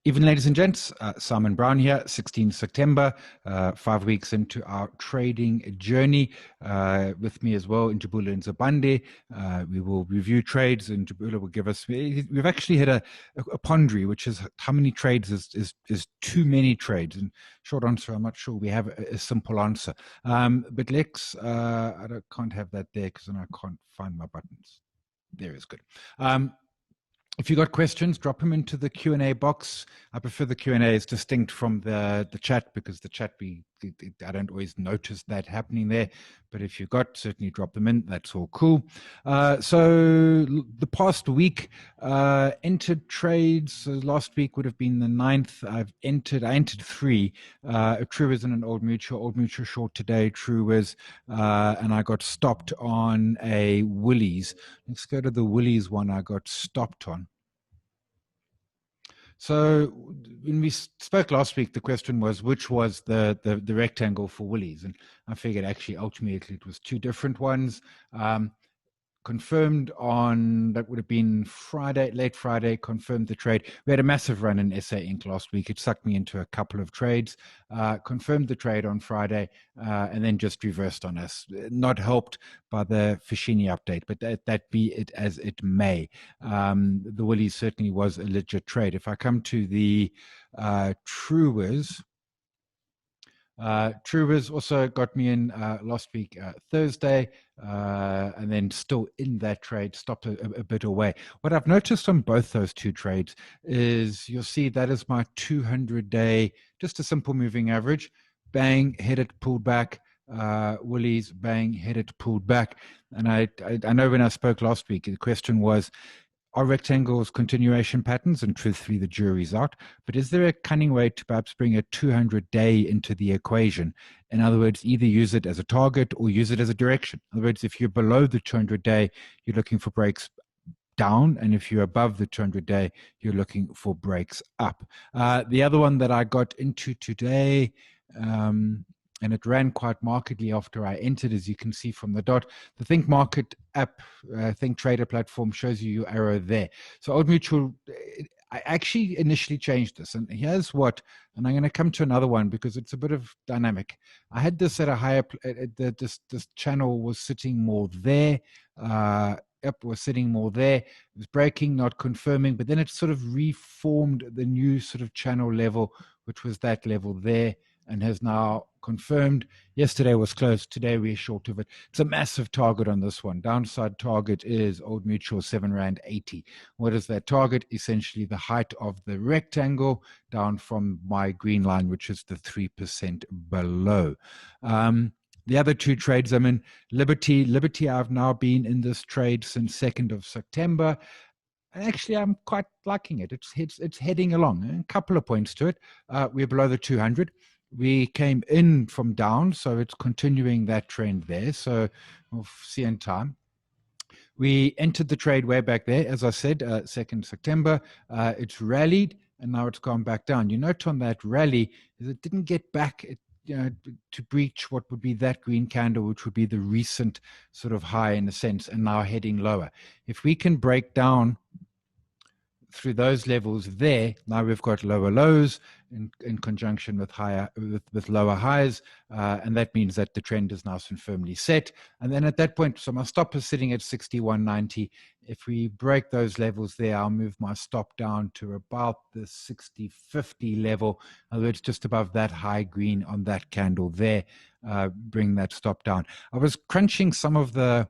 Evening, ladies and gents. Simon Brown here, 16 September, 5 weeks into our trading journey. With me as well, Njabula and Zabande. We will review trades, and Njabula will give us. We've actually had a quandary, which is how many trades is too many trades. And short answer, I'm not sure we have a simple answer. But Lex, can't have that there because then I can't find my buttons. There is good. If you got questions, drop them into the Q&A box. I prefer the Q&A is distinct from the chat, because the chat, I don't always notice that happening there. But if you got, certainly drop them in. That's all cool. So the past week, entered trades. Last week would have been the 9th. I entered 3. A True is in an Old Mutual short today, True is, and I got stopped on a Woolies. Let's go to the Woolies one I got stopped on. So when we spoke last week, the question was, which was the rectangle for Woolies? And I figured actually ultimately it was 2 different ones. Confirmed on, that would have been Friday, late Friday, confirmed the trade. We had a massive run in SA Inc. last week. It sucked me into a couple of trades. Confirmed the trade on Friday, and then just reversed on us. Not helped by the Fashini update, but that be it as it may. The Woolies certainly was a legit trade. If I come to the Truers, Truers also got me in last week, Thursday, and then still in that trade, stopped a bit away. What I've noticed on both those 2 trades is you'll see that is my 200-day, just a simple moving average. Bang, hit it, pulled back. Woolies, bang, hit it, pulled back. And I know when I spoke last week, the question was, are rectangles continuation patterns? And truthfully, the jury's out. But is there a cunning way to perhaps bring a 200-day into the equation? In other words, either use it as a target or use it as a direction. In other words, if you're below the 200-day, you're looking for breaks down. And if you're above the 200-day, you're looking for breaks up. The other one that I got into today, and it ran quite markedly after I entered, as you can see from the dot. The Think Market app, Think Trader platform, shows you your arrow there. So Old Mutual, I actually initially changed this, and here's what, and I'm going to come to another one because it's a bit of dynamic. I had this at a higher, this channel was sitting more there, was sitting more there. It was breaking, not confirming, but then it sort of reformed the new sort of channel level, which was that level there, and has now confirmed. Yesterday was closed. Today we're short of it. It's a massive target on this one. Downside target is Old Mutual, R7.80. What is that target? Essentially the height of the rectangle down from my green line, which is the 3% below. The other 2 trades I'm in, Liberty, I've now been in this trade since 2nd of September. Actually, I'm quite liking it. It's heading along. A couple of points to it. We're below the 200. We came in from down, so it's continuing that trend there. So we'll see in time. We entered the trade way back there, as I said, 2nd September. It's rallied, and now it's gone back down. You note on that rally is it didn't get back to breach what would be that green candle, which would be the recent sort of high in a sense, and now heading lower. If we can break down through those levels there, now we've got lower lows in conjunction with with lower highs, and that means that the trend is nice and firmly set. And then at that point, so my stop is sitting at 61.90. If we break those levels there, I'll move my stop down to about the 60.50 level. In other words, just above that high green on that candle there, bring that stop down. I was crunching some of the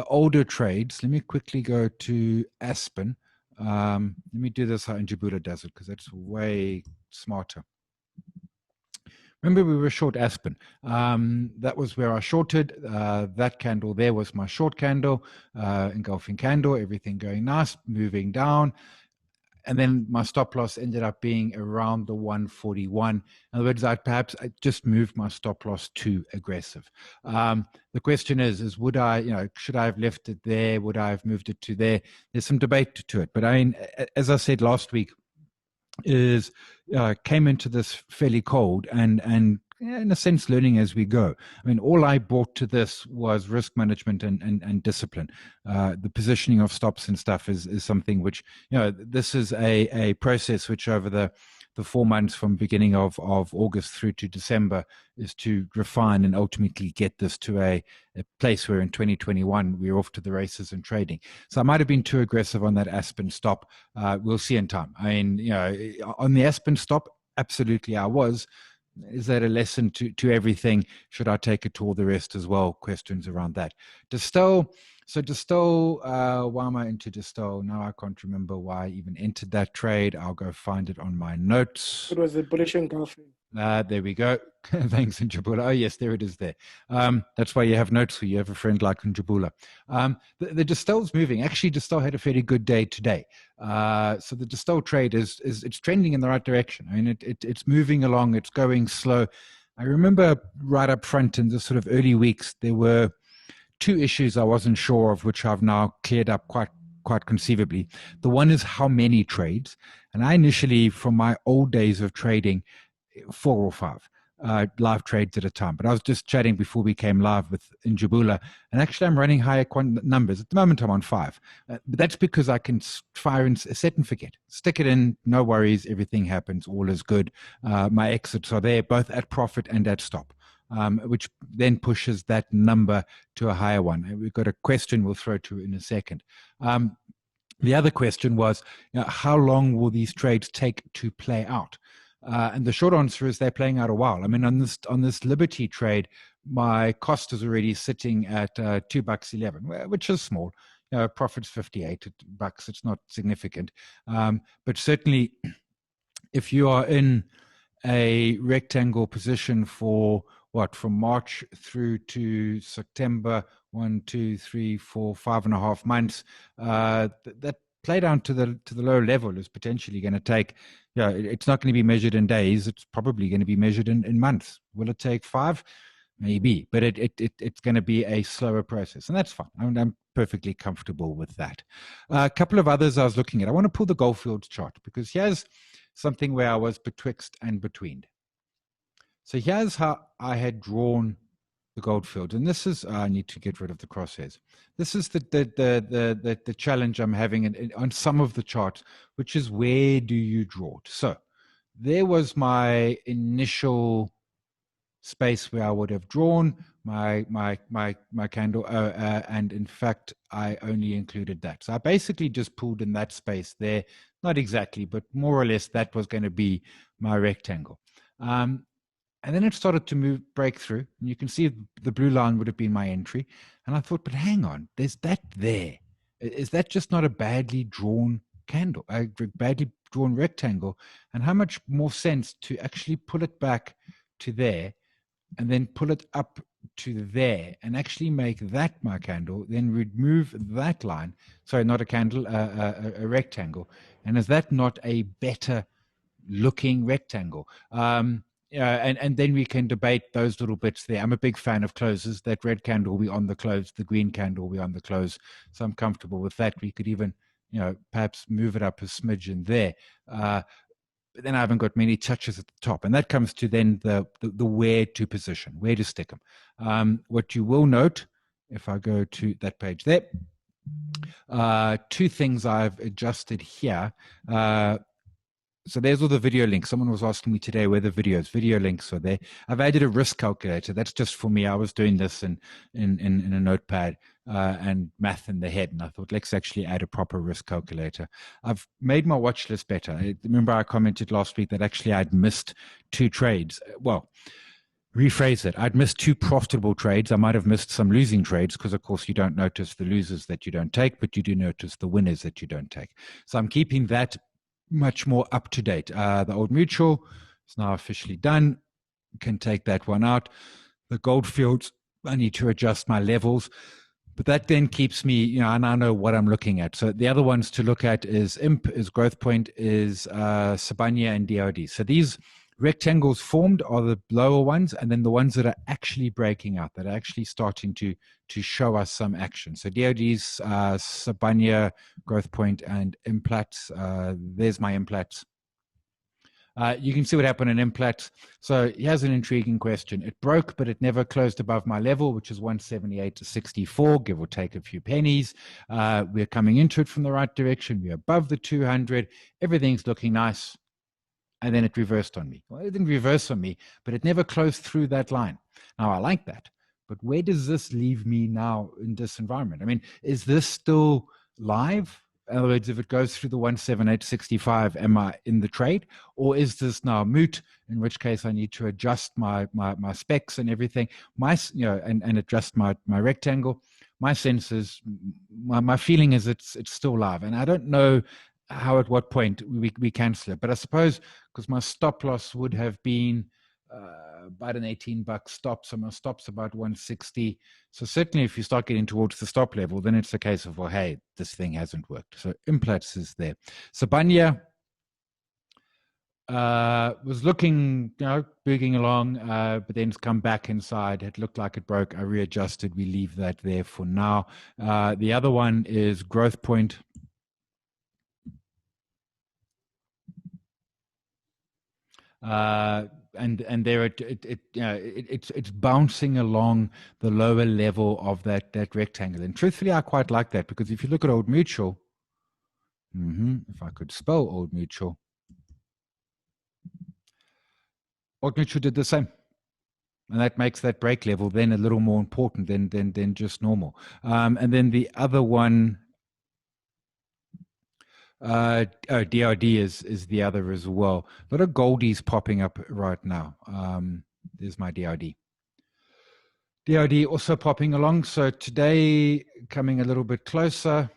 older trades. Let me quickly go to Aspen. Let me do this how Njabula does it, because that's way smarter. Remember, we were short Aspen. That was where I shorted. That candle there was my short candle, engulfing candle, everything going nice, moving down. And then my stop loss ended up being around the 141. In other words, I just moved my stop loss too aggressive. The question is would I, should I have left it there? Would I have moved it to there? There's some debate to it. But I mean, as I said last week, came into this fairly cold and in a sense, learning as we go. I mean, all I brought to this was risk management and discipline. The positioning of stops and stuff is something which, this is a process which over the 4 months from beginning of August through to December is to refine and ultimately get this to a place where in 2021 we're off to the races and trading. So I might have been too aggressive on that Aspen stop. We'll see in time. I mean, on the Aspen stop, absolutely I was. Is that a lesson to everything? Should I take it to all the rest as well? Questions around that. Distill. So Distill, why am I into Distill? Now I can't remember why I even entered that trade. I'll go find it on my notes. It was a bullish engulfing. There we go. Thanks, Njabula. Oh, yes, there it is there. That's why you have notes, you have a friend like Njabula. The Distill's moving. Actually, Distill had a fairly good day today. So the Distill trade is it's trending in the right direction. I mean, it's moving along. It's going slow. I remember right up front in the sort of early weeks, there were two issues I wasn't sure of, which I've now cleared up quite conceivably. The one is how many trades. And I initially, from my old days of trading, 4 or 5 live trades at a time. But I was just chatting before we came live with Njabula, and actually I'm running higher numbers. At the moment I'm on 5. But that's because I can fire and set and forget. Stick it in, no worries, everything happens, all is good. My exits are there, both at profit and at stop. Which then pushes that number to a higher one. We've got a question we'll throw to in a second. The other question was, how long will these trades take to play out? And the short answer is they're playing out a while. I mean, on this Liberty trade, my cost is already sitting at $2.11, which is small. Profit's $58. It's not significant, but certainly, if you are in a rectangle position for from March through to September, 1, 2, 3, 4, 5.5 months, that play down to the lower level is potentially going to take, it's not going to be measured in days. It's probably going to be measured in months. Will it take 5? Maybe, but it's going to be a slower process, and that's fine. I'm perfectly comfortable with that. A couple of others I was looking at. I want to pull the Goldfields chart because here's something where I was betwixt and between. So here's how I had drawn the Goldfields, and this is I need to get rid of the crosshairs. This is the challenge I'm having on some of the charts, which is where do you draw it? So there was my initial space where I would have drawn my candle, and in fact I only included that. So I basically just pulled in that space there, not exactly, but more or less that was going to be my rectangle. And then it started to break through, and you can see the blue line would have been my entry. And I thought, but hang on, there's that there. Is that just not a badly drawn candle, a badly drawn rectangle? And how much more sense to actually pull it back to there and then pull it up to there and actually make that my candle, then remove that line. Sorry, not a candle, a rectangle. And is that not a better looking rectangle? And then we can debate those little bits there. I'm a big fan of closes. That red candle will be on the close, the green candle will be on the close. So I'm comfortable with that. We could even, perhaps move it up a smidgen there. But then I haven't got many touches at the top. And that comes to then the where to position, where to stick them. What you will note, if I go to that page there, 2 things I've adjusted here. So there's all the video links. Someone was asking me today where the video links are there. I've added a risk calculator. That's just for me. I was doing this in a notepad and math in the head, and I thought, let's actually add a proper risk calculator. I've made my watch list better. Remember I commented last week that actually I'd missed 2 trades. Well, rephrase it. I'd missed 2 profitable trades. I might have missed some losing trades because, of course, you don't notice the losers that you don't take, but you do notice the winners that you don't take. So I'm keeping that much more up to date. The Old Mutual is now officially done. You can take that one out. The Goldfields, I need to adjust my levels, but that then keeps me, and I know what I'm looking at. So the other ones to look at is IMP, is Growth Point, is Sabanya and DOD. So these rectangles formed are the lower ones, and then the ones that are actually breaking out, that are actually starting to show us some action. So DOD's, Sabanya, Growth Point, and Implats. There's my Implats. You can see what happened in Implats. So here's an intriguing question. It broke, but it never closed above my level, which is 178 to 64, give or take a few pennies. We're coming into it from the right direction. We're above the 200. Everything's looking nice. And then it reversed on me. Well, it didn't reverse on me, but it never closed through that line. Now, I like that. But where does this leave me now in this environment? I mean, is this still live? In other words, if it goes through the 178.65, am I in the trade? Or is this now moot, in which case I need to adjust my specs and everything, and adjust my rectangle? My sense is, my feeling is it's still live. And I don't know how, at what point we cancel it. But I suppose because my stop loss would have been about an $18 stop, so my stop's about 160. So certainly if you start getting towards the stop level, then it's a case of, well, hey, this thing hasn't worked. So Implats is there. Sabanya was looking, booging along, but then it's come back inside. It looked like it broke. I readjusted. We leave that there for now. The other one is Growth Point. And there it's bouncing along the lower level of that rectangle. And truthfully, I quite like that, because if you look at Old Mutual, if I could spell Old Mutual did the same. And that makes that break level then a little more important than just normal. And then the other one, DRD is the other as well. A lot of goldies popping up right now. There's my DRD. DRD also popping along. So today, coming a little bit closer.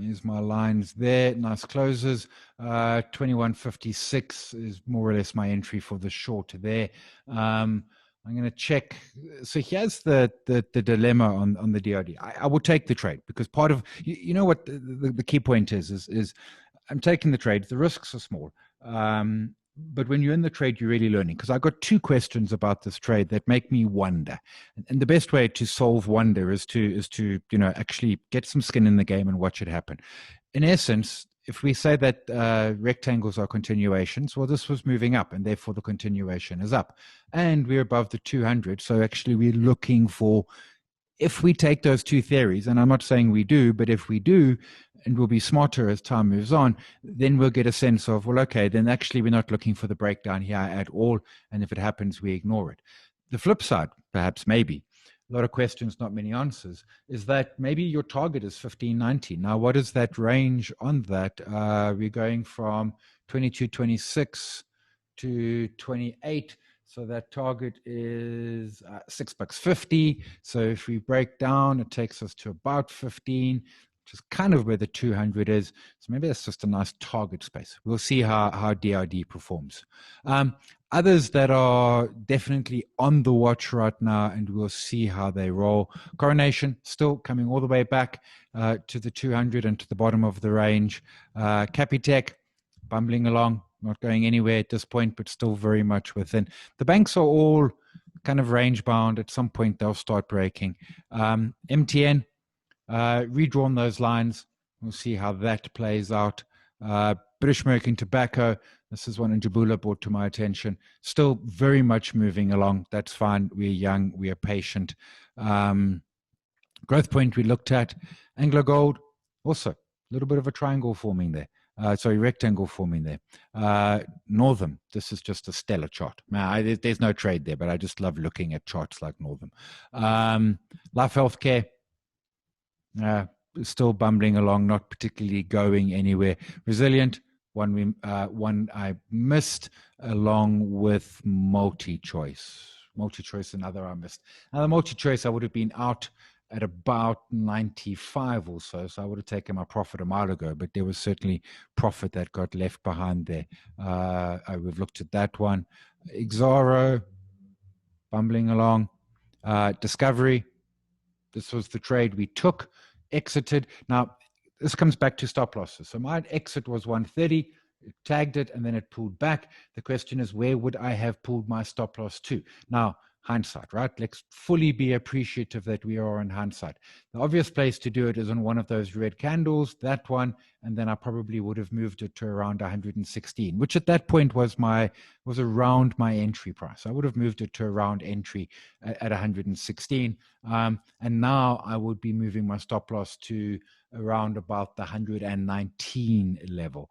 Here's my lines there. Nice closes. 21.56 is more or less my entry for the short there. I'm going to check. So here's the dilemma on the DRD. I will take the trade, because part of, you know what the key point is I'm taking the trade. The risks are small. But when you're in the trade, you're really learning. Because I got two questions about this trade that make me wonder. And the best way to solve wonder is to actually get some skin in the game and watch it happen. In essence, if we say that rectangles are continuations, well, this was moving up, and therefore the continuation is up. And we're above the 200. So actually we're looking for, if we take those two theories, and I'm not saying we do, but if we do, and we'll be smarter as time moves on, then we'll get a sense of, well, okay, then actually we're not looking for the breakdown here at all. And if it happens, we ignore it. The flip side, perhaps, maybe, a lot of questions, not many answers, is that maybe your target is 1590. Now, what is that range on that? We're going from 22.26 to 28. So that target is $6.50. So if we break down, it takes us to about 15, which is kind of where the 200 is. So maybe that's just a nice target space. We'll see how DRD performs. Others that are definitely on the watch right now, and we'll see how they roll. Coronation still coming all the way back to the 200 and to the bottom of the range. Capitec bumbling along, not going anywhere at this point, but still very much within. The banks are all kind of range bound. At some point, they'll start breaking. MTN, redrawn those lines. We'll see how that plays out. British American Tobacco, this is one in Jabula brought to my attention. Still very much moving along. That's fine. We're young. We are patient. Growth Point we looked at. Anglo Gold, also a little bit of a triangle forming there. Rectangle forming there. Northam, this is just a stellar chart. Now, there's no trade there, but I just love looking at charts like Northam. Life Healthcare, still bumbling along, not particularly going anywhere. Resilient, one I missed, along with multi-choice. Multi-choice, another I missed. Now, the multi-choice, I would have been out at about 95 or so. So I would have taken my profit a while ago, but there was certainly profit that got left behind there. We've looked at that one. Exaro, bumbling along. Discovery, this was the trade we took, exited. Now, this comes back to stop losses. So my exit was 130, tagged it, and then it pulled back. The question is, where would I have pulled my stop loss to? Now, hindsight, right? Let's fully be appreciative that we are in hindsight. The obvious place to do it is on one of those red candles, that one, and then I probably would have moved it to around 116, which at that point was around my entry price. I would have moved it to around entry at 116, and now I would be moving my stop loss to around about the 119 level,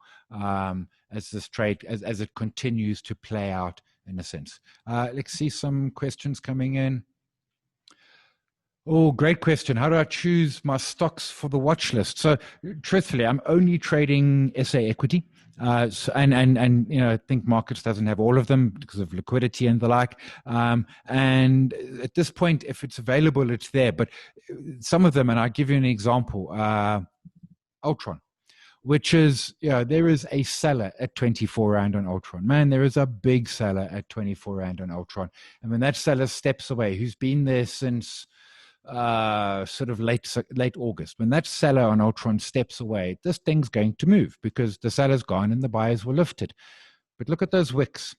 as this trade as it continues to play out in a sense. Let's see some questions coming in. Oh, great question. How do I choose my stocks for the watch list? So truthfully, I'm only trading SA equity. And I think markets doesn't have all of them because of liquidity and the like. And at this point, if it's available, it's there. But some of them, and I'll give you an example, Ultron, which is, there is a seller at 24 Rand on Ultron. Man, there is a big seller at 24 Rand on Ultron. And when that seller steps away, who's been there since sort of late August, when that seller on Ultron steps away, this thing's going to move because the seller's gone and the buyers were lifted. But look at those wicks.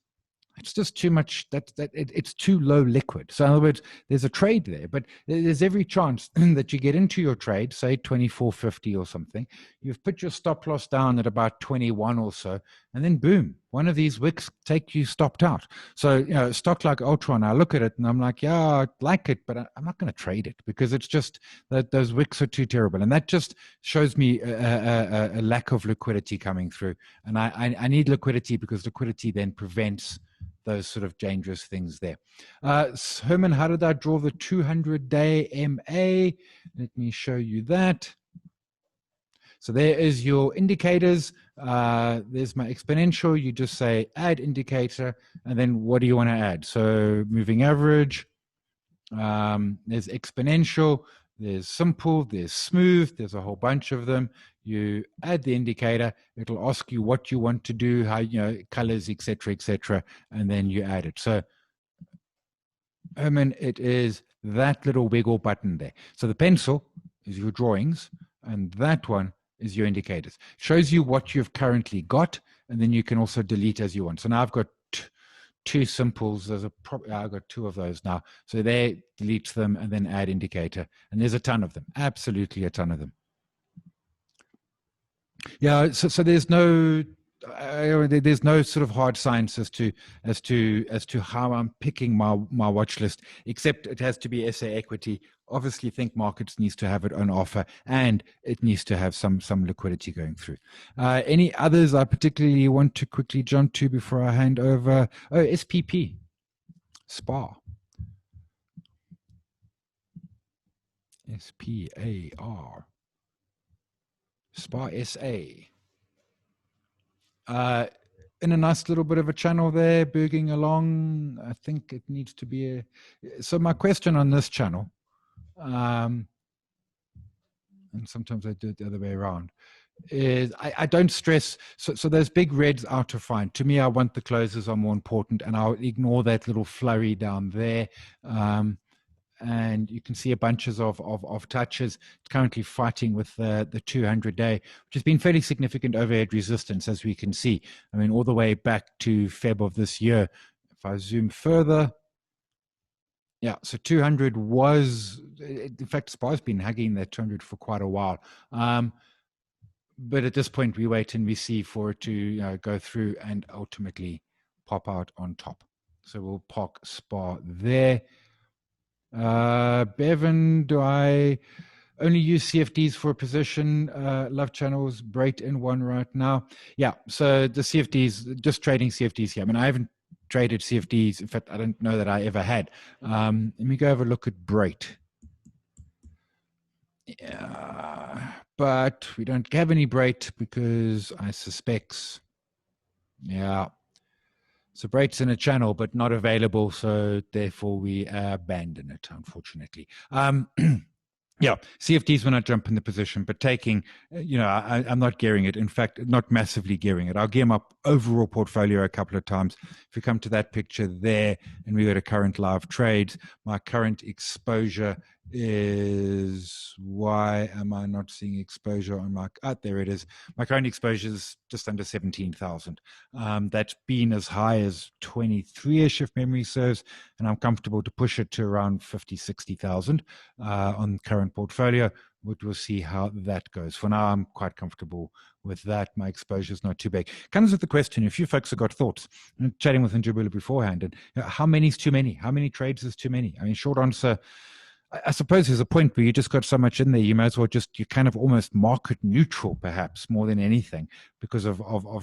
It's just too much. It's too low liquid. So in other words, there's a trade there, but there's every chance that you get into your trade, say 24.50 or something. You've put your stop loss down at about 21 or so, and then boom, one of these wicks take you stopped out. So a stock like Ultron, I look at it and I'm like, yeah, I like it, but I'm not going to trade it because it's just that those wicks are too terrible, and that just shows me a lack of liquidity coming through. And I need liquidity because liquidity then prevents those sort of dangerous things there. Herman, how did I draw the 200-day MA? Let me show you that. So there is your indicators. There's my exponential. You just say add indicator, and then what do you want to add? So moving average, there's exponential, there's simple, there's smooth, there's a whole bunch of them. You add the indicator, it'll ask you what you want to do, how, colors, etc., and then you add it. So, Herman, it is that little wiggle button there. So the pencil is your drawings, and that one is your indicators. Shows you what you've currently got, and then you can also delete as you want. So now I've got two simples. I've got two of those now. So there, delete them, and then add indicator. And there's a ton of them, absolutely a ton of them. Yeah, so there's no sort of hard science as to how I'm picking my watch list, except it has to be SA equity. Obviously, Think Markets needs to have it on offer, and it needs to have some liquidity going through. Any others I particularly want to quickly jump to before I hand over? Oh, SPP, SPAR, SPAR. SPAR SA. In a nice little bit of a channel there, booging along. I think it needs to be so my question on this channel, and sometimes I do it the other way around, is I don't stress. So those big reds are to find. To me, I want the closes are more important, and I'll ignore that little flurry down there. And you can see a bunches of touches. It's currently fighting with the 200-day, which has been fairly significant overhead resistance, as we can see. I mean, all the way back to Feb of this year. If I zoom further, yeah, so 200 was, in fact, SPAR's been hugging that 200 for quite a while. But at this point, we wait and we see for it to go through and ultimately pop out on top. So we'll park SPAR there. Bevan, do I only use CFDs for a position? Love channels, Brait in one right now. Yeah, so the CFDs, just trading CFDs here. I mean, I haven't traded CFDs. In fact, I don't know that I ever had. Let me go have a look at Brait. Yeah, but we don't have any Brait because I suspect, yeah. So Brait's in a channel, but not available. So therefore we abandon it, unfortunately. Yeah, CFDs when I jump in the position, but taking, I'm not gearing it. In fact, not massively gearing it. I'll gear my overall portfolio a couple of times. If you come to that picture there and we go to current live trades, my current exposure is why am I not seeing exposure on my, there it is. My current exposure is just under 17,000. That's been as high as 23-ish if memory serves, and I'm comfortable to push it to around 50, 60,000 on current portfolio. We'll see how that goes. For now, I'm quite comfortable with that. My exposure is not too big. Comes with the question, if you folks have got thoughts, chatting with Njabula beforehand, and how many is too many? How many trades is too many? I mean, short answer, I suppose there's a point where you just got so much in there, you may as well just, you kind of almost market neutral, perhaps more than anything, because of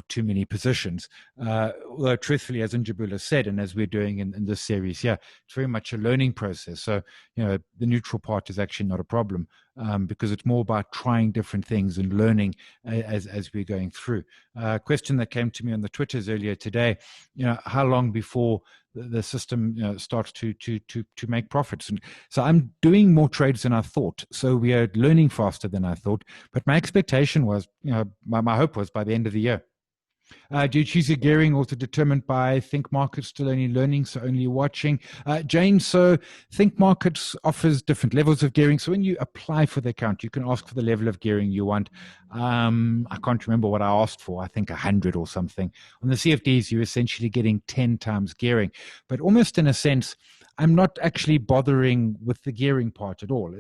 too many positions. Although truthfully, as Njabula said, and as we're doing in this series, yeah, it's very much a learning process. So, the neutral part is actually not a problem, because it's more about trying different things and learning as we're going through. Question that came to me on the Twitters earlier today, how long before the system starts to make profits? And so I'm doing more trades than I thought. So we are learning faster than I thought. But my expectation was, my hope was by the end of the year. Do you choose your gearing also determined by Think Markets, still only learning, so only watching? Jane, so Think Markets offers different levels of gearing. So when you apply for the account, you can ask for the level of gearing you want. I can't remember what I asked for. I think 100 or something. On the CFDs, you're essentially getting 10 times gearing. But almost in a sense, I'm not actually bothering with the gearing part at all.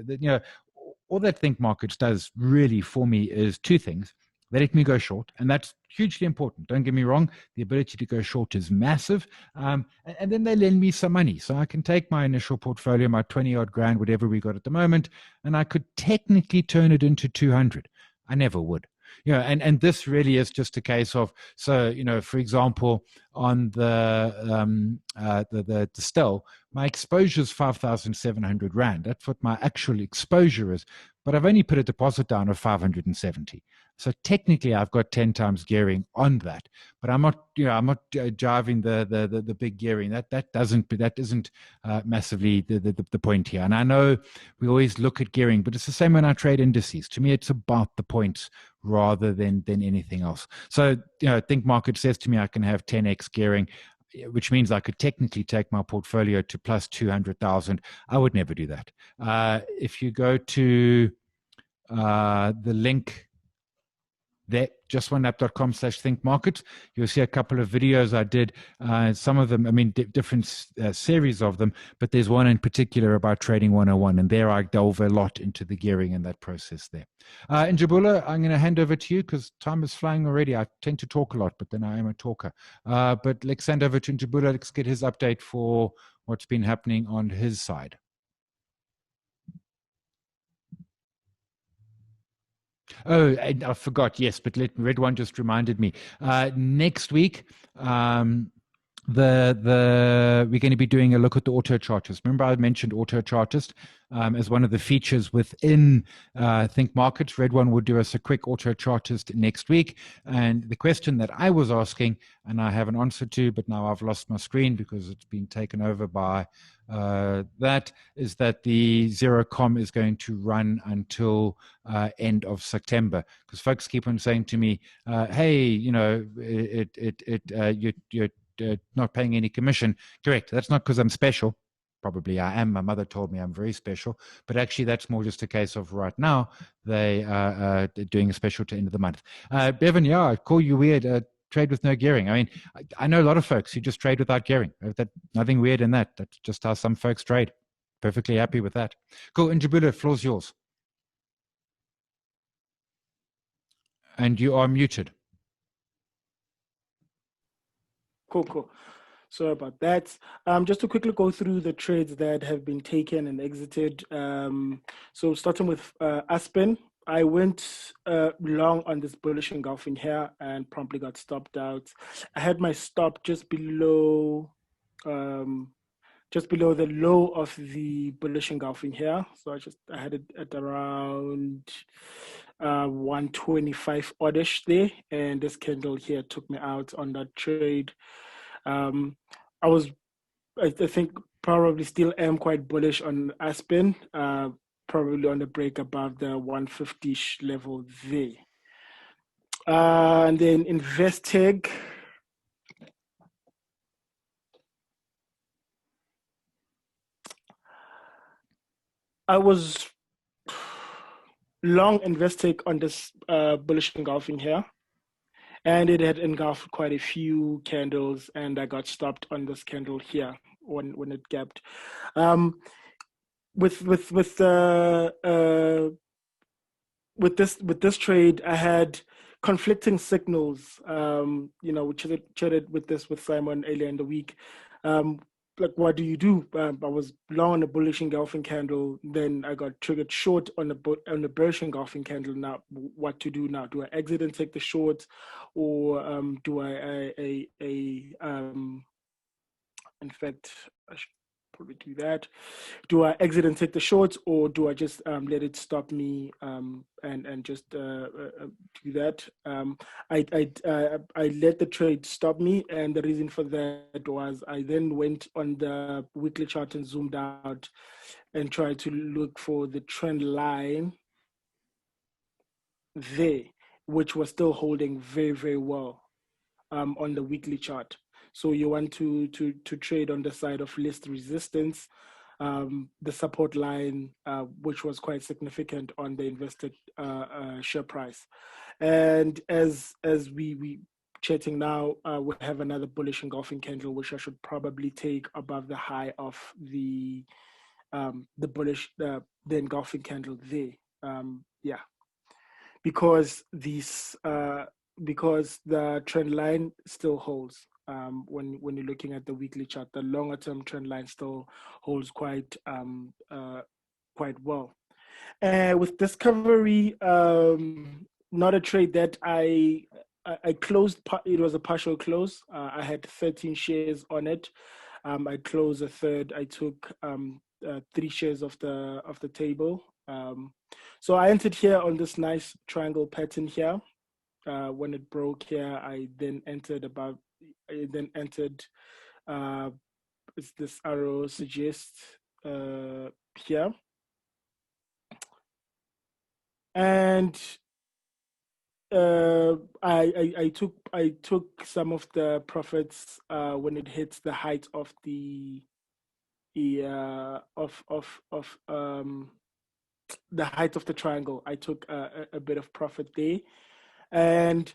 All that Think Markets does really for me is two things. They let me go short, and that's hugely important. Don't get me wrong. The ability to go short is massive. And then they lend me some money. So I can take my initial portfolio, my 20 odd grand, whatever we got at the moment, and I could technically turn it into 200. I never would. And this really is just a case of, so, for example, on the Distill, my exposure is 5,700 Rand. That's what my actual exposure is. But I've only put a deposit down of 570. So technically, I've got 10 times gearing on that, but I'm not driving the big gearing. That isn't massively the point here. And I know we always look at gearing, but it's the same when I trade indices. To me, it's about the points rather than anything else. So Think Market says to me I can have 10x gearing, which means I could technically take my portfolio to plus 200,000. I would never do that. If you go to the link there, justoneapp.com/think markets, you'll see a couple of videos I did. Some of them, different series of them, but there's one in particular about Trading 101, and there I delve a lot into the gearing and that process there. Njabula, I'm going to hand over to you because time is flying already. I tend to talk a lot, but then I am a talker. But let's hand over to Njabula. Let's get his update for what's been happening on his side. Oh, I forgot. Yes, but Red One just reminded me. Next week, we're going to be doing a look at the auto chartist. Remember, I mentioned auto chartist as one of the features within Think Markets. Red One will do us a quick auto chartist next week. And the question that I was asking, and I have an answer to, but now I've lost my screen because it's been taken over by that, is that the Zero.com is going to run until end of September, because folks keep on saying to me, hey, you're not paying any commission. Correct. That's not because I'm special. Probably I am. My mother told me I'm very special, but actually that's more just a case of right now they are doing a special to end of the month. Bevan, yeah, I call you weird. Trade with no gearing. I mean, I know a lot of folks who just trade without gearing. Nothing weird in that. That's just how some folks trade. Perfectly happy with that. Cool. Njabula, floor's yours. And you are muted. Cool. Sorry about that. Just to quickly go through the trades that have been taken and exited. So starting with Aspen, I went long on this bullish engulfing here and promptly got stopped out. I had my stop just below the low of the bullish engulfing here. So I had it at around 125 oddish there, and this candle here took me out on that trade. I think probably still am quite bullish on Aspen, probably on the break above the 150-ish level there. And then Investeg. I was long invested on this bullish engulfing here, and it had engulfed quite a few candles, and I got stopped on this candle here when it gapped. Um, with with this trade, I had conflicting signals. We chatted with this with Simon earlier in the week. Um, like, what do you do? I was long on a bullish engulfing candle, then I got triggered short on a bearish engulfing candle. Now, what to do now? Do I exit and take the short, or do in fact, I should probably do that. Do I exit and take the shorts, or do I just let it stop me and just do that? I let the trade stop me, and the reason for that was I then went on the weekly chart and zoomed out and tried to look for the trend line there, which was still holding very, very well on the weekly chart. So you want to trade on the side of least resistance, the support line, which was quite significant on the invested share price. And as we chatting now, we have another bullish engulfing candle, which I should probably take above the high of the engulfing candle there. Yeah, because because the trend line still holds. When you're looking at the weekly chart, the longer term trend line still holds quite well. With Discovery, not a trade that I closed. It was a partial close. I had 13 shares on it. I closed a third. I took 3 shares of the table. So I entered here on this nice triangle pattern here. When it broke here, I then entered as this arrow suggests here, and I took some of the profits when it hits the height of the the height of the triangle. I took a bit of profit there, and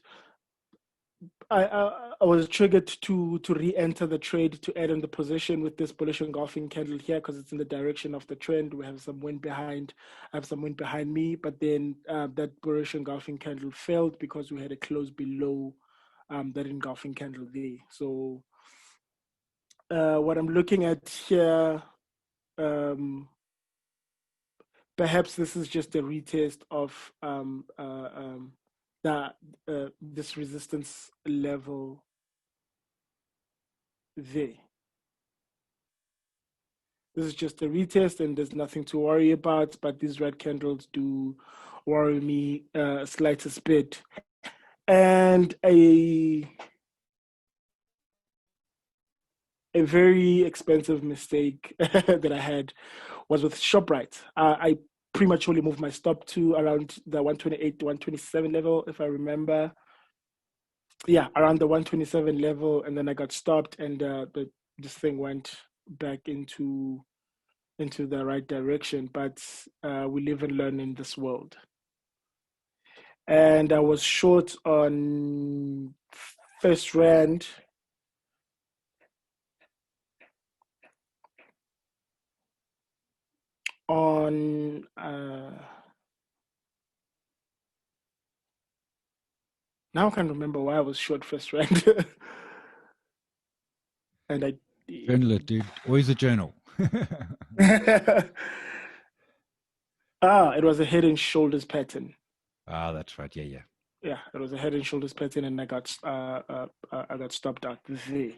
I was triggered to re-enter the trade to add on the position with this bullish engulfing candle here because it's in the direction of the trend. We have some wind behind. I have some wind behind me, but then that bullish engulfing candle failed because we had a close below that engulfing candle there. So what I'm looking at here, perhaps this is just a retest of this resistance level there. This is just a retest and there's nothing to worry about, but these red candles do worry me slightest bit. And a very expensive mistake that I had was with ShopRite. I prematurely moved my stop to around the 128 to 127 level, if I remember. Yeah, around the 127 level, and then I got stopped, and this thing went back into the right direction. But we live and learn in this world. And I was short on First Rand. On now I can't remember why I was short First Rand. And I Journal it, dude. Always a journal. it was a head and shoulders pattern. That's right. Yeah. Yeah, it was a head and shoulders pattern, and I got stopped out there.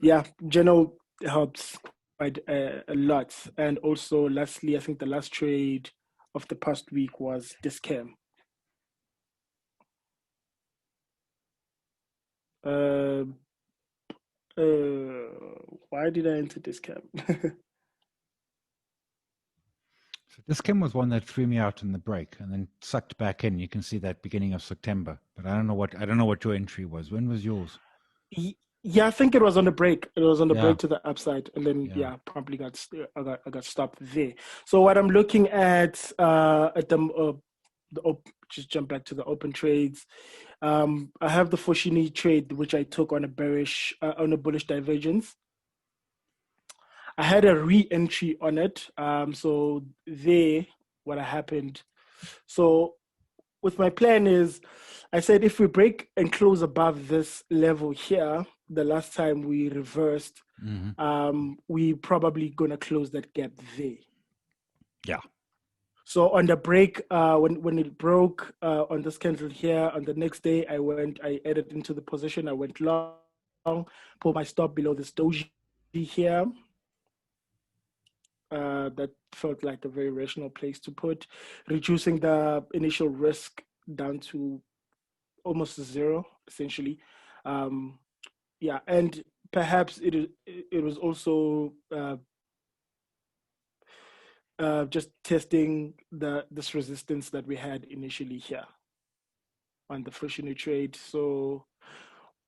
Yeah, journal helps quite a lot. And also, lastly, I think the last trade of the past week was this cam. Why did I enter this cam? So this chem was one that threw me out in the break and then sucked back in. You can see that beginning of September, but I don't know what your entry was. When was yours? Yeah, I think it was on the break. It was on the Yeah, break to the upside, and then yeah. yeah, probably I got stopped there. So what I'm looking at just jump back to the open trades. I have the Foshini trade which I took on a bullish divergence. I had a re-entry on it. So there, what happened. So with my plan is, I said if we break and close above this level here, the last time we reversed, Hmm. we probably gonna close that gap there. Yeah. So on the break, when it broke on this candle here, on the next day, I added into the position, I went long, pulled my stop below this doji here. That felt like a very rational place to put, reducing the initial risk down to almost zero, essentially. Um, yeah, and perhaps it was also just testing this resistance that we had initially here on the fractional trade. So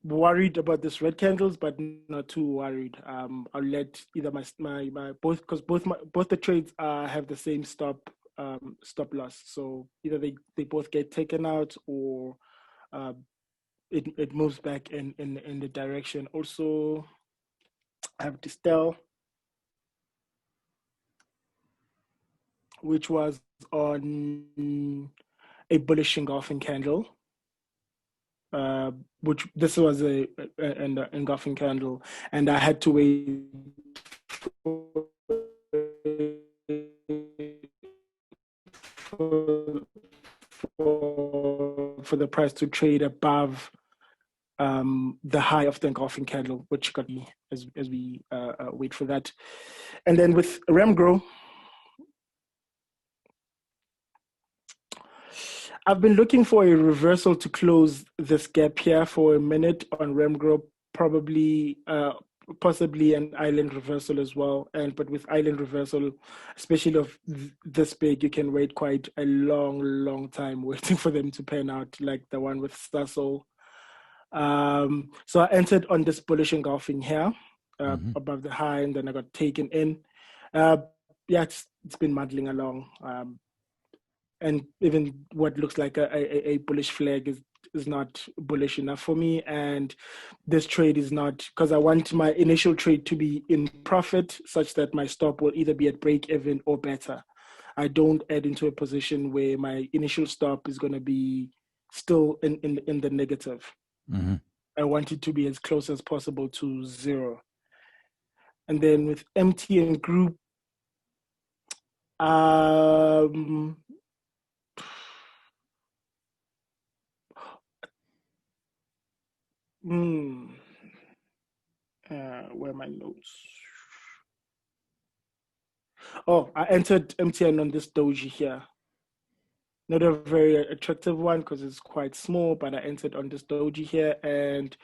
worried about this red candles, but not too worried. I'll let either my both, because both the trades have the same stop loss. So either they both get taken out, or uh, it moves back in the direction. Also, I have Distel, which was on a bullish engulfing candle. Which this was an engulfing candle, and I had to wait for, for the price to trade above the high of the engulfing candle, which got me as we wait for that. And then with Remgro, I've been looking for a reversal to close this gap here for a minute on Remgro, probably possibly an island reversal as well. But with island reversal, especially of this big, you can wait quite a long time waiting for them to pan out, like the one with Stasol. So I entered on this bullish engulfing here Hmm. above the high, and then I got taken in. Uh, yeah, it's been muddling along. And even what looks like a bullish flag is not bullish enough for me. And this trade is not, because I want my initial trade to be in profit, such that my stop will either be at break even or better. I don't add into a position where my initial stop is going to be still in the negative. Hmm. I want it to be as close as possible to zero. And then with MTN Group, um, hmm, where are my notes? Oh, I entered MTN on this doji here. Not a very attractive one because it's quite small, but I entered on this doji here, and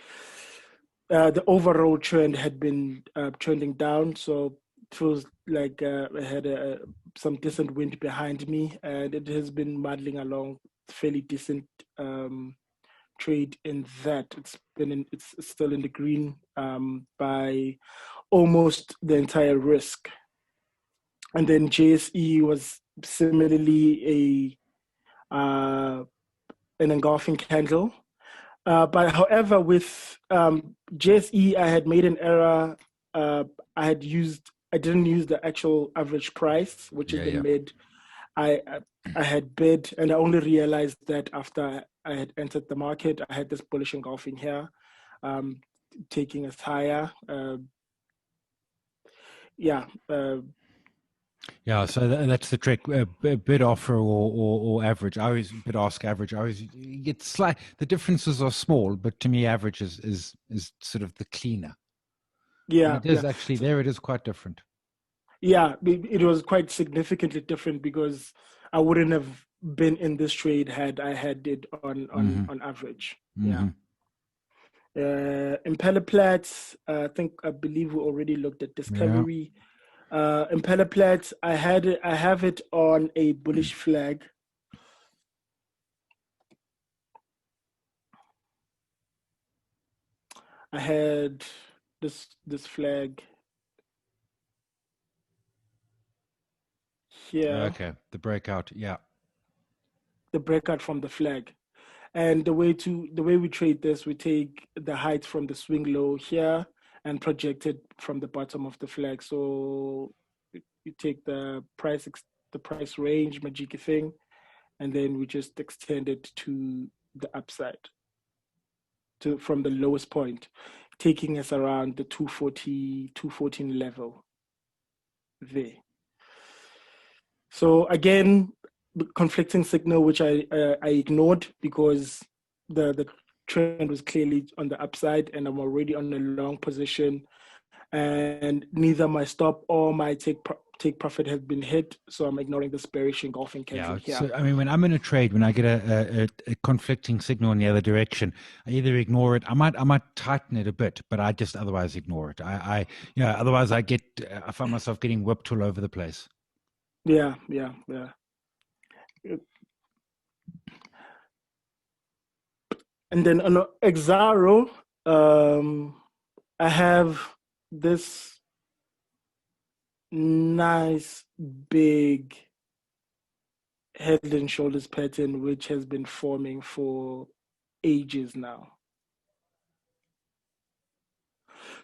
the overall trend had been trending down. So it feels like I had some decent wind behind me, and it has been muddling along fairly decent trade in that. It's still in the green by almost the entire risk. And then JSE was similarly an engulfing candle. But however, with JSE, I had made an error. Uh, I didn't use the actual average price, which is Yeah, the yeah. mid. I I had bid, and I only realized that after I had entered the market. I had this bullish engulfing here, um, taking us higher. Yeah, Yeah, so that's the trick. Bid offer or average. I always bid ask average. I always get slight. The differences are small, but to me, average is sort of the cleaner. And yeah, it is yeah. actually So, there. It is quite different. yeah, it was quite significantly different because I wouldn't have been in this trade had I had it Hmm. on average. Yeah. Hmm. Impeller Platts, I believe we already looked at Yeah. Discovery. Impeller Platts, I have it on a bullish flag. I had this flag here, Okay, the breakout. Yeah. the breakout from the flag. And the way we trade this, we take the height from the swing low here and project it from the bottom of the flag. So you take the price range, Majiki thing, and then we just extend it to the upside to from the lowest point, taking us around the 240, 214 level there. So again, the conflicting signal, which I ignored because the trend was clearly on the upside, and I'm already on a long position, and neither my stop or my take profit has been hit, so I'm ignoring this bearish engulfing candle Yeah. here. So, I mean, when I'm in a trade, when I get a conflicting signal in the other direction, I either ignore it. I might tighten it a bit, but I just otherwise ignore it. Yeah. Otherwise, I find myself getting whipped all over the place. Yeah, yeah, yeah. And then on Exaro, I have this nice big head and shoulders pattern which has been forming for ages now.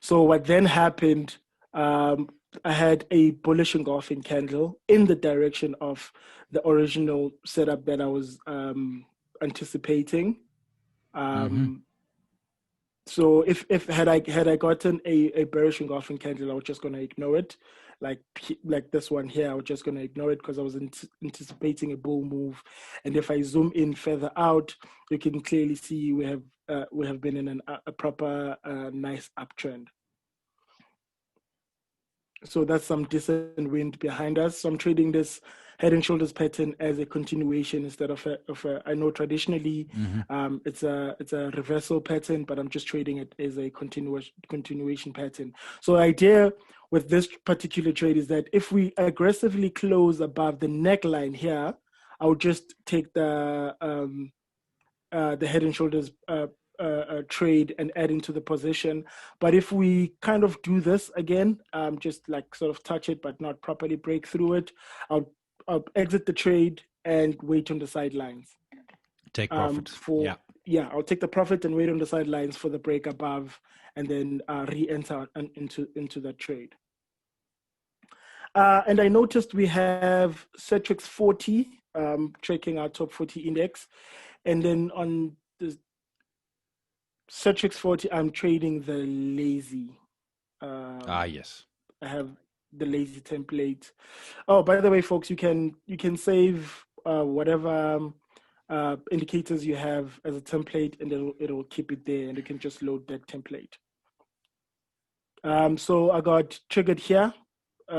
So what then happened, I had a bullish engulfing candle in the direction of the original setup that I was anticipating. Hmm. Um, so if had I gotten a bearish engulfing candle, I was just gonna ignore it, like this one here. I was just gonna ignore it because I was anticipating a bull move. And if I zoom in further out, you can clearly see we have been in a proper nice uptrend. So that's some decent wind behind us. So I'm trading this head and shoulders pattern as a continuation instead of a I know traditionally Hmm. it's a reversal pattern, but I'm just trading it as a continuation pattern. So the idea with this particular trade is that if we aggressively close above the neckline here, I would just take the head and shoulders trade and add into the position. But if we kind of do this again, just like sort of touch it but not properly break through it, I'll, I'll exit the trade and wait on the sidelines. Take profits. For Yeah. Yeah, I'll take the profit and wait on the sidelines for the break above, and then re-enter into that trade. And I noticed we have Cetrix 40 tracking our top 40 index, and then on the Cetrix 40, I'm trading the lazy. Ah, Um, yes. I have the lazy template. Oh, by the way, folks, you can save whatever indicators you have as a template, and it'll keep it there, and you can just load that template. So I got triggered here. Hmm.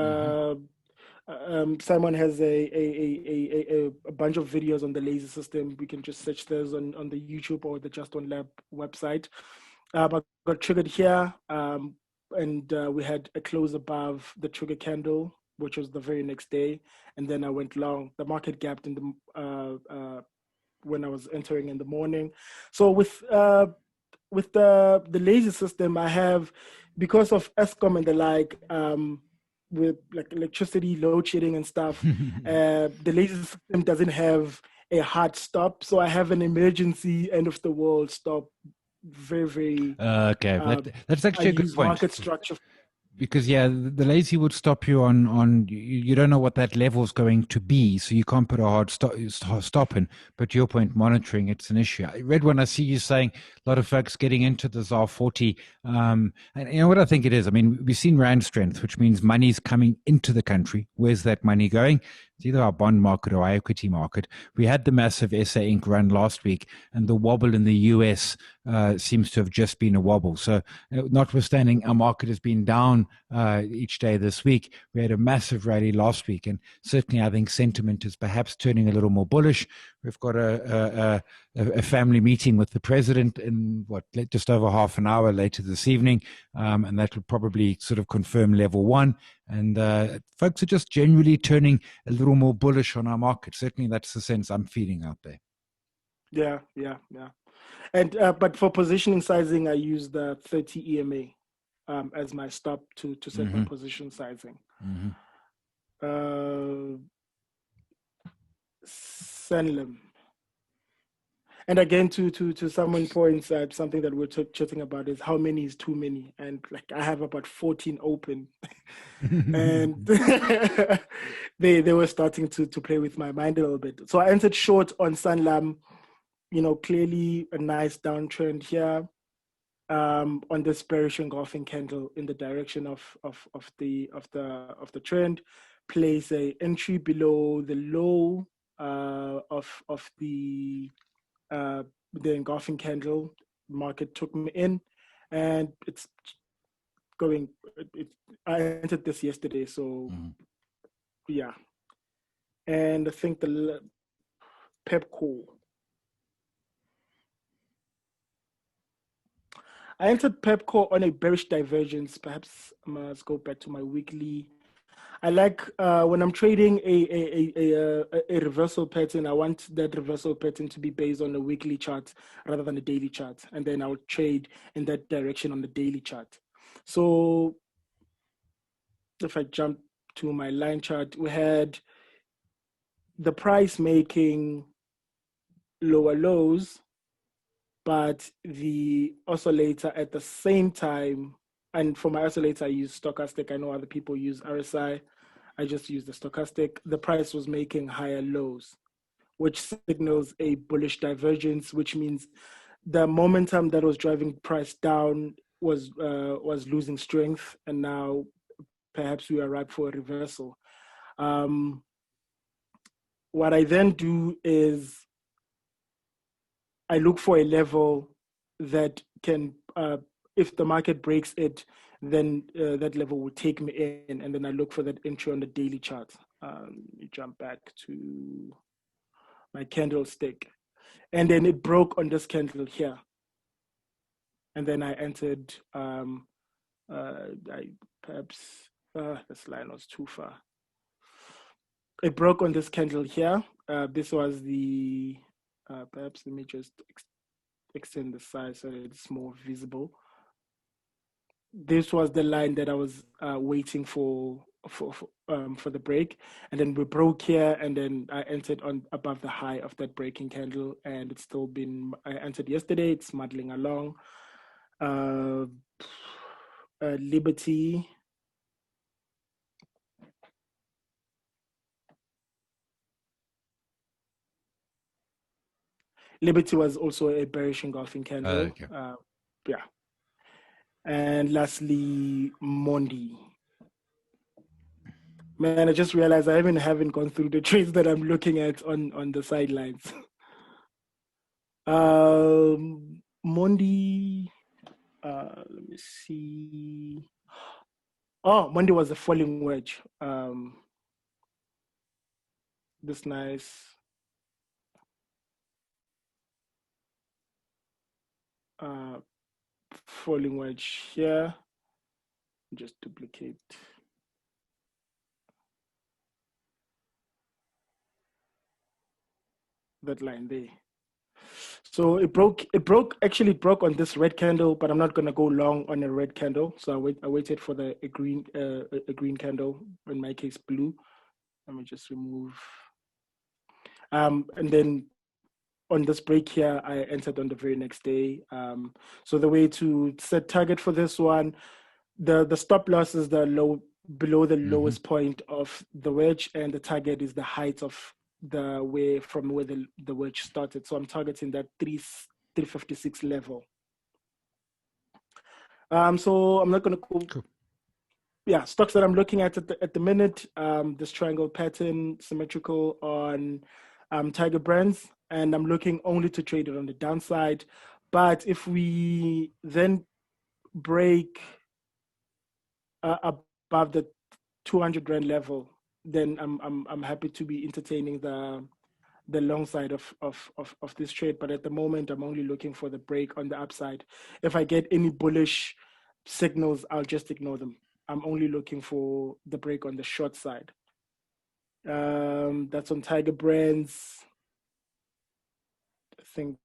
Uh, Simon has a bunch of videos on the laser system. We can just search those on the YouTube or the Just On Lab website. I got triggered here, and we had a close above the trigger candle, which was the very next day, and then I went long. The market gapped in when I was entering in the morning. So with the laser system, I have, because of ESCOM and the like, with like electricity load shedding and stuff, the laser system doesn't have a hard stop, so I have an emergency end of the world stop. Very very. Okay, Uh, that's I actually a good use point. market structure. Because yeah, the lazy would stop you on you don't know what that level is going to be, so you can't put a hard stop in. But to your point, monitoring, it's an issue. I read when I see you saying a lot of folks getting into the ZAR 40, and you know what I think it is. I mean, we've seen rand strength, which means money's coming into the country. Where's that money going? It's either our bond market or our equity market. We had the massive SA Inc. run last week, and the wobble in the US seems to have just been a wobble. So, notwithstanding, our market has been down each day this week. We had a massive rally last week, and certainly I think sentiment is perhaps turning a little more bullish. We've got a family meeting with the president in just over half an hour later this evening, and that will probably sort of confirm level one. And folks are just generally turning a little more bullish on our market. Certainly, that's the sense I'm feeling out there. Yeah, yeah, yeah. And but for positioning sizing, I use the 30 EMA as my stop to set my Mm-hmm. position sizing. Mm-hmm. Uh, Sanlam. And again, to someone points at something that we're chatting about is how many is too many, and like I have about 14 open, and they were starting to play with my mind a little bit. So I entered short on Sanlam. Clearly a nice downtrend here on this bearish engulfing candle in the direction of the trend. Place a entry below the low uh, the engulfing candle. Market took me in, and it's going. I entered this yesterday, so Mm-hmm. yeah. And I think the Pepco. I entered Pepco on a bearish divergence. Perhaps I must go back to my weekly. I like when I'm trading a reversal pattern. I want that reversal pattern to be based on a weekly chart rather than a daily chart, and then I'll trade in that direction on the daily chart. So if I jump to my line chart, we had the price making lower lows, but the oscillator at the same time. And for my oscillator, I use stochastic. I know other people use RSI. I just use the stochastic. The price was making higher lows, which signals a bullish divergence, which means the momentum that was driving price down was losing strength, and now perhaps we are ripe for a reversal. Um, what I then do is I look for a level that can, if the market breaks it, then that level will take me in, and then I look for that entry on the daily chart. You jump back to my candlestick, and then it broke on this candle here, and then I entered. I perhaps this line was too far. It broke on this candle here. This was the perhaps let me just extend the size so that it's more visible. This was the line that I was waiting for the break, and then we broke here, and then I entered on above the high of that breaking candle, and it's still been. I entered yesterday. It's muddling along. Uh, Liberty. Liberty was also a bearish engulfing candle. Okay. Yeah. And lastly, Mondi. Man, I just realized I even haven't gone through the trades that I'm looking at on the sidelines. Mondi, let me see. Oh, Mondi was a falling wedge. This nice uh, falling wedge here. Just duplicate that line there. So actually it broke on this red candle, but I'm not gonna go long on a red candle. So I waited for a green candle, in my case blue. Let me just remove and then on this break here, I entered on the very next day. So the way to set target for this one, the stop loss is the low below the Mm-hmm. lowest point of the wedge, and the target is the height of the way from where the wedge started. So I'm targeting that 356 level. So I'm not gonna go. Cool. Yeah, stocks that I'm looking at the minute. This triangle pattern symmetrical on Tiger Brands, and I'm looking only to trade it on the downside. But if we then break above the 200 rand level, then I'm happy to be entertaining the long side of this trade. But at the moment, I'm only looking for the break on the upside. If I get any bullish signals, I'll just ignore them. I'm only looking for the break on the short side. That's on Tiger Brands. I think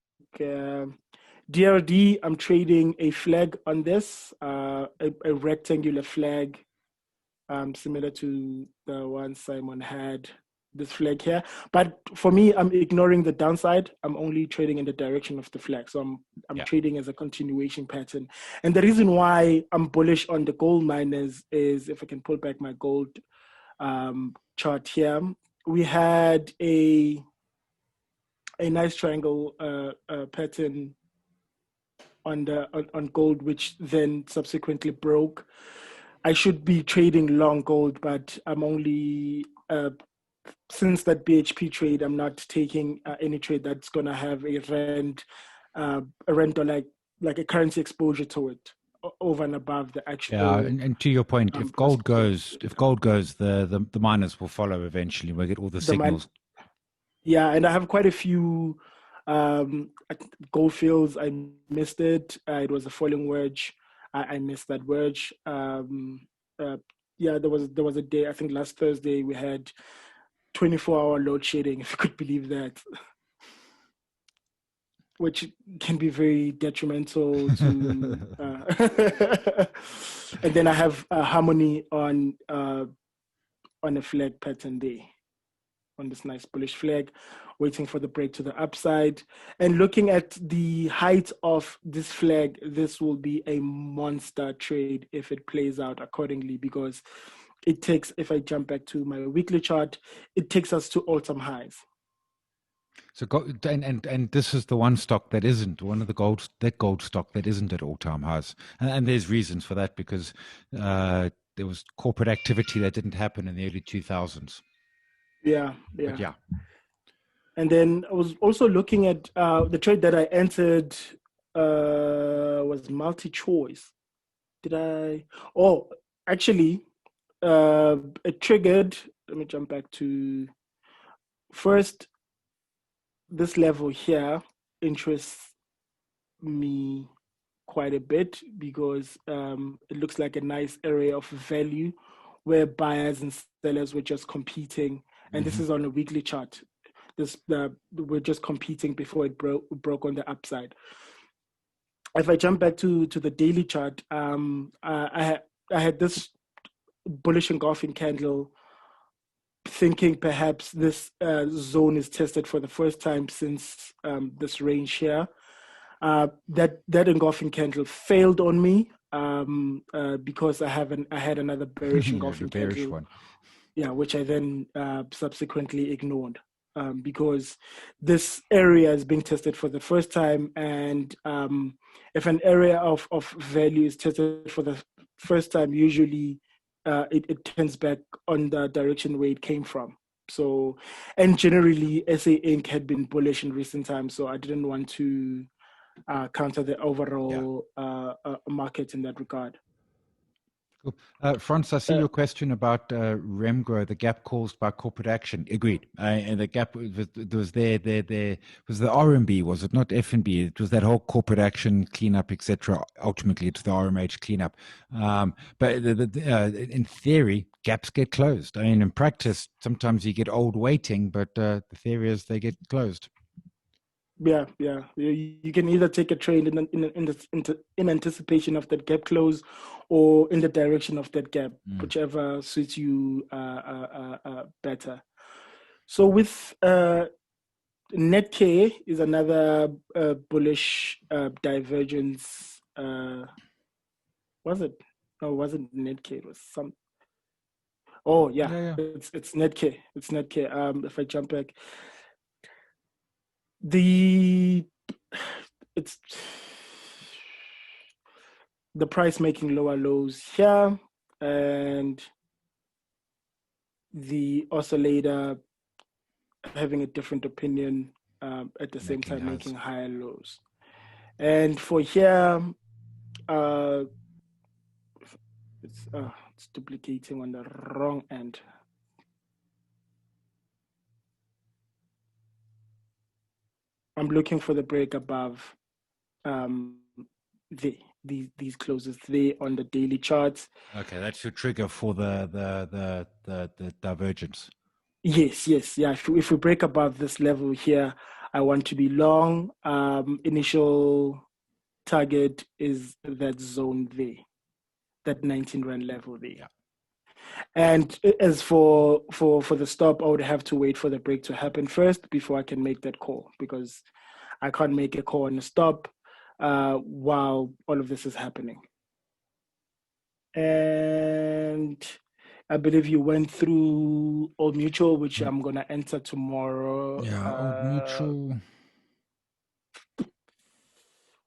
DRD, I'm trading a flag on this, a rectangular flag, similar to the one Simon had, this flag here. But for me, I'm ignoring the downside. I'm only trading in the direction of the flag. So I'm Yeah. trading as a continuation pattern. And the reason why I'm bullish on the gold miners is, if I can pull back my gold chart here, we had a nice triangle pattern on gold, which then subsequently broke. I should be trading long gold, but I'm only since that BHP trade, I'm not taking any trade that's gonna have a rent or like a currency exposure to it over and above the Yeah, actual and to your point, price of gold. if gold goes, the miners will follow eventually. We'll get all the The man, signals. yeah, and I have quite a few um, gold fields. I missed it. It was a falling wedge. I missed that wedge. Uh, yeah, there was a day. I think last Thursday we had 24-hour load shedding. If you could believe that, which can be very detrimental to. And then I have harmony on a flag pattern day, on this nice bullish flag, waiting for the break to the upside. And looking at the height of this flag, this will be a monster trade if it plays out accordingly, because it takes, if I jump back to my weekly chart, it takes us to all-time highs. So and this is the one stock that isn't one of the gold stock that isn't at all time highs, and there's reasons for that because there was corporate activity that didn't happen in the early 2000s. Yeah, But yeah. yeah, And then I was also looking at the trade that I entered was multi-choice. Did I? Oh, actually, it triggered. Let me jump back to first. This level here interests me quite a bit because it looks like a nice area of value where buyers and sellers were just competing. And this hmm is on a weekly chart. We're just competing before it broke on the upside. If I jump back to the daily chart, I had this bullish engulfing candle, thinking perhaps this zone is tested for the first time since this range here. That engulfing candle failed on me because I had another bearish you have a engulfing bearish candle, one. yeah, which I then subsequently ignored because this area is being tested for the first time, and if an area of value is tested for the first time, usually it turns back on the direction where it came from. So, and generally, SA Inc. had been bullish in recent times, so I didn't want to counter the Yeah. overall market in that regard. Cool. Franz, I see Uh, your question about Remgro, the gap caused by corporate action. Agreed. And the gap was there was the RMB, was it not FNB? It was that whole corporate action cleanup, etc. Ultimately, it's the RMH cleanup. But in theory, gaps get closed. I mean, in practice, sometimes you get old waiting, but the theory is they get closed. Yeah, yeah. You can either take a trade in anticipation of that gap close, or in the direction of that gap, Mm. whichever suits you better. So with Netk is another bullish divergence. Was it? No, it wasn't Netk. It was some. Oh yeah, Yeah, yeah. it's Netk. It's Netk. If I jump back, the it's the price making lower lows here, and the oscillator having a different opinion at the same Making time highs. making higher lows. And for here, uh, it's duplicating on the wrong end. I'm looking for the break above um, these closes there on the daily charts. Okay, that's your trigger for the divergence. Yes, yes, yeah. If we break above this level here, I want to be long. Initial target is that zone there, that 19 rand level there. Yeah. And as for the stop, I would have to wait for the break to happen first before I can make that call, because I can't make a call on a stop while all of this is happening. And I believe you went through Old Mutual, which I'm gonna enter tomorrow. Yeah, Old Mutual.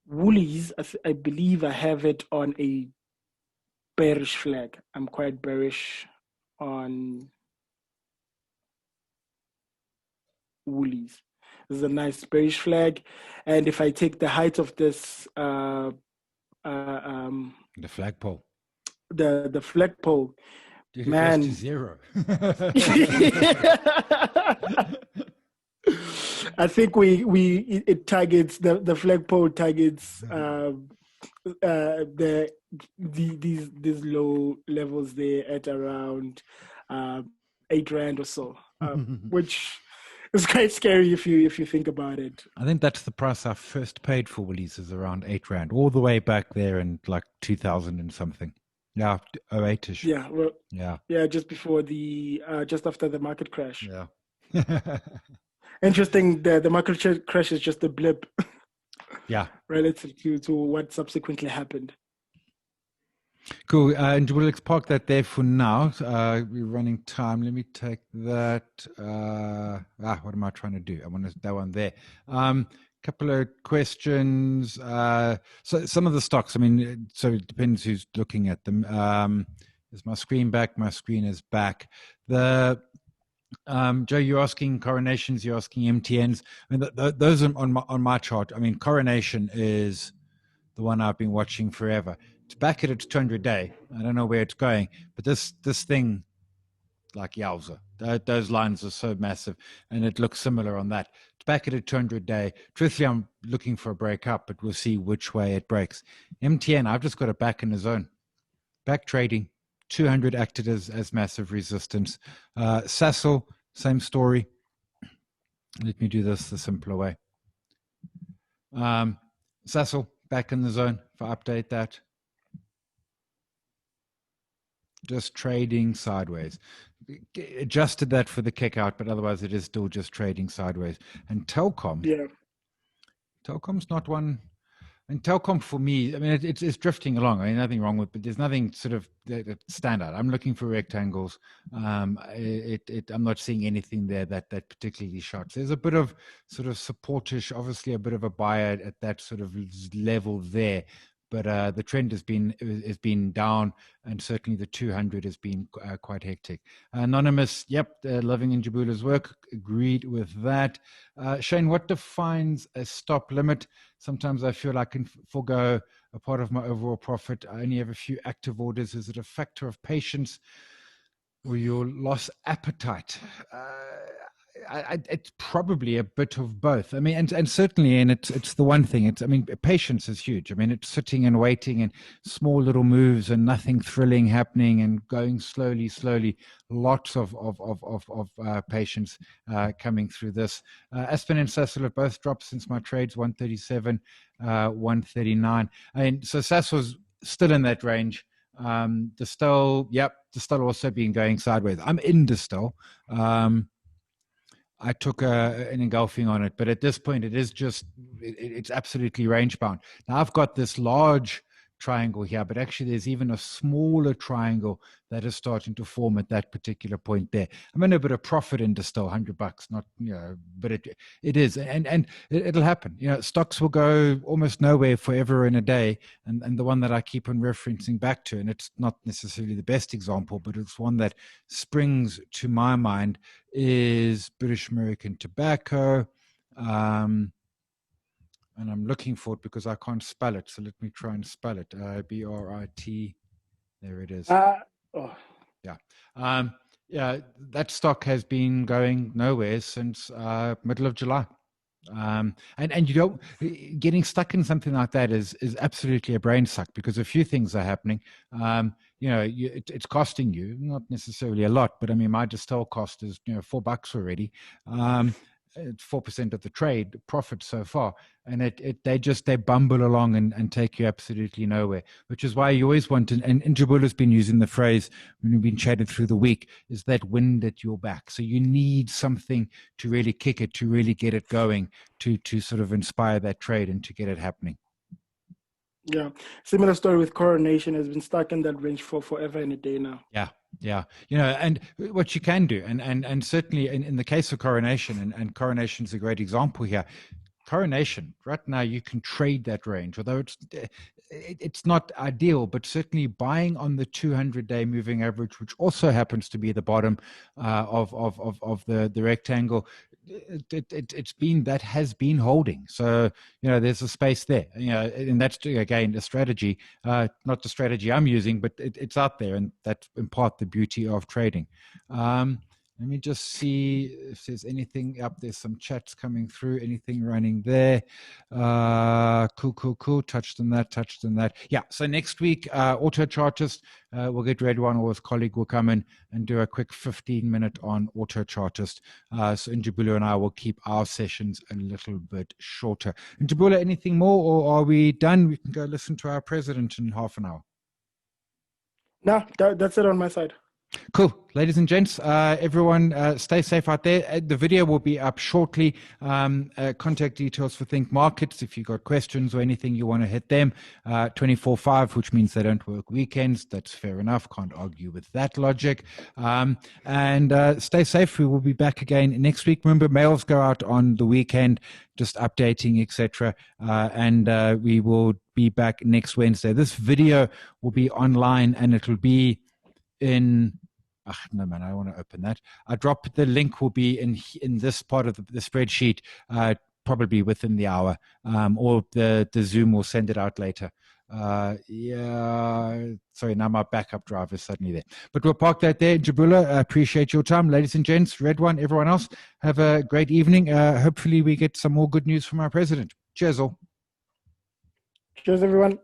Woolies, I believe I have it on a bearish flag. I'm quite bearish on Woolies. This is a nice bearish flag, and if I take the height of this, The flagpole. the flagpole, Dude, it goes to man. zero. I think it targets the flagpole targets these low levels there at around 8 rand or so, which is quite scary if you think about it. I think that's the price I first paid for Woolies, is around 8 rand, all the way back there in like 2000 and something. Yeah, 08ish. Yeah, well, yeah, just before just after the market crash. Yeah. Interesting. The market crash is just a blip. Yeah. Relative to what subsequently happened. Cool. And we'll park that there for now. We're running time. Let me take that. What am I trying to do? I want that one there. Couple of questions. So some of the stocks, I mean, so it depends who's looking at them. Is my screen back? My screen is back. Joe, you're asking Coronations, you're asking MTNs. I mean, those are on my chart. I mean, Coronation is the one I've been watching forever. It's back at its 200-day. I don't know where it's going, but this thing, like yowza, those lines are so massive, and it looks similar on that. It's back at a 200-day. Truthfully, I'm looking for a break up, but we'll see which way it breaks. MTN, I've just got it back in the zone. Back trading. 200 acted as massive resistance. Sasol, same story. Let me do this the simpler way. Sasol, back in the zone. If I update that, just trading sideways. Adjusted that for the kick out, but otherwise it is still just trading sideways. And Telkom, Telkom's not one. And Telkom for me, I mean, it's drifting along. I mean, nothing wrong with it, but there's nothing sort of standout. I'm looking for rectangles. I'm not seeing anything there that particularly shocks. There's a bit of sort of supportish, obviously a bit of a buyer at that sort of level there. But the trend has been down, and certainly the 200 has been quite hectic. Anonymous, yep, loving in Jabula's work, agreed with that. Shane, what defines a stop limit? Sometimes I feel I can forego a part of my overall profit. I only have a few active orders. Is it a factor of patience or your loss appetite? It's probably a bit of both. I mean, and certainly, and it's the one thing. I mean, patience is huge. I mean, it's sitting and waiting and small little moves and nothing thrilling happening and going slowly. Lots of patience coming through this. Aspen and Sasol have both dropped since my trades, 137, 139. And so Sasol's still in that range. Distill, yep, Distill also been going sideways. I'm in Distill. I took an engulfing on it, but at this point, it's absolutely range bound. Now I've got this large triangle here, but actually there's even a smaller triangle that is starting to form at that particular point there. I'm in a bit of profit in Distill, $100, not, but it is, and it'll happen. Stocks will go almost nowhere forever in a day. And the one that I keep on referencing back to, and it's not necessarily the best example, but it's one that springs to my mind, is British American Tobacco. And I'm looking for it because I can't spell it. So let me try and spell it. BRIT. There it is. Yeah. That stock has been going nowhere since middle of July. And getting stuck in something like that is absolutely a brain suck, because a few things are happening. It's costing you, not necessarily a lot, but I mean, my Distill cost is $4 already. 4% of the trade profit so far, and they bumble along and take you absolutely nowhere. Which is why you always want, and Njabula's been using the phrase when we've been chatted through the week, is that wind at your back. So you need something to really kick it, to really get it going, to sort of inspire that trade and to get it happening. Yeah, similar story with Coronation, has been stuck in that range for forever and a day now. Yeah. And what you can do, and certainly in the case of Coronation, and Coronation's a great example here. Coronation, right now you can trade that range, although it's not ideal, but certainly buying on the 200-day moving average, which also happens to be the bottom of the rectangle. That has been holding. So there's a space there. And that's again a strategy, not the strategy I'm using, but it's out there, and that's in part the beauty of trading. Let me just see if there's anything up. There's some chats coming through. Anything running there? Cool. Touched on that. Yeah. So next week, auto chartist. We'll get Redwan or his colleague will come in and do a quick 15-minute on auto chartist. So Njabula and I will keep our sessions a little bit shorter. Njabula, anything more, or are we done? We can go listen to our president in half an hour. No, that's it on my side. Cool. Ladies and gents, everyone stay safe out there. The video will be up shortly. Contact details for Think Markets. If you've got questions or anything, you want to hit them. 24/5, which means they don't work weekends. That's fair enough. Can't argue with that logic. And stay safe. We will be back again next week. Remember, mails go out on the weekend, just updating, etc. And we will be back next Wednesday. This video will be online, and it'll be in... no, man, I don't want to open that. I dropped the link, will be in this part of the spreadsheet, probably within the hour, or the Zoom will send it out later. Sorry, now my backup drive is suddenly there. But we'll park that there. Njabula, I appreciate your time. Ladies and gents, Redwan, everyone else, have a great evening. Hopefully we get some more good news from our president. Cheers all. Cheers, everyone.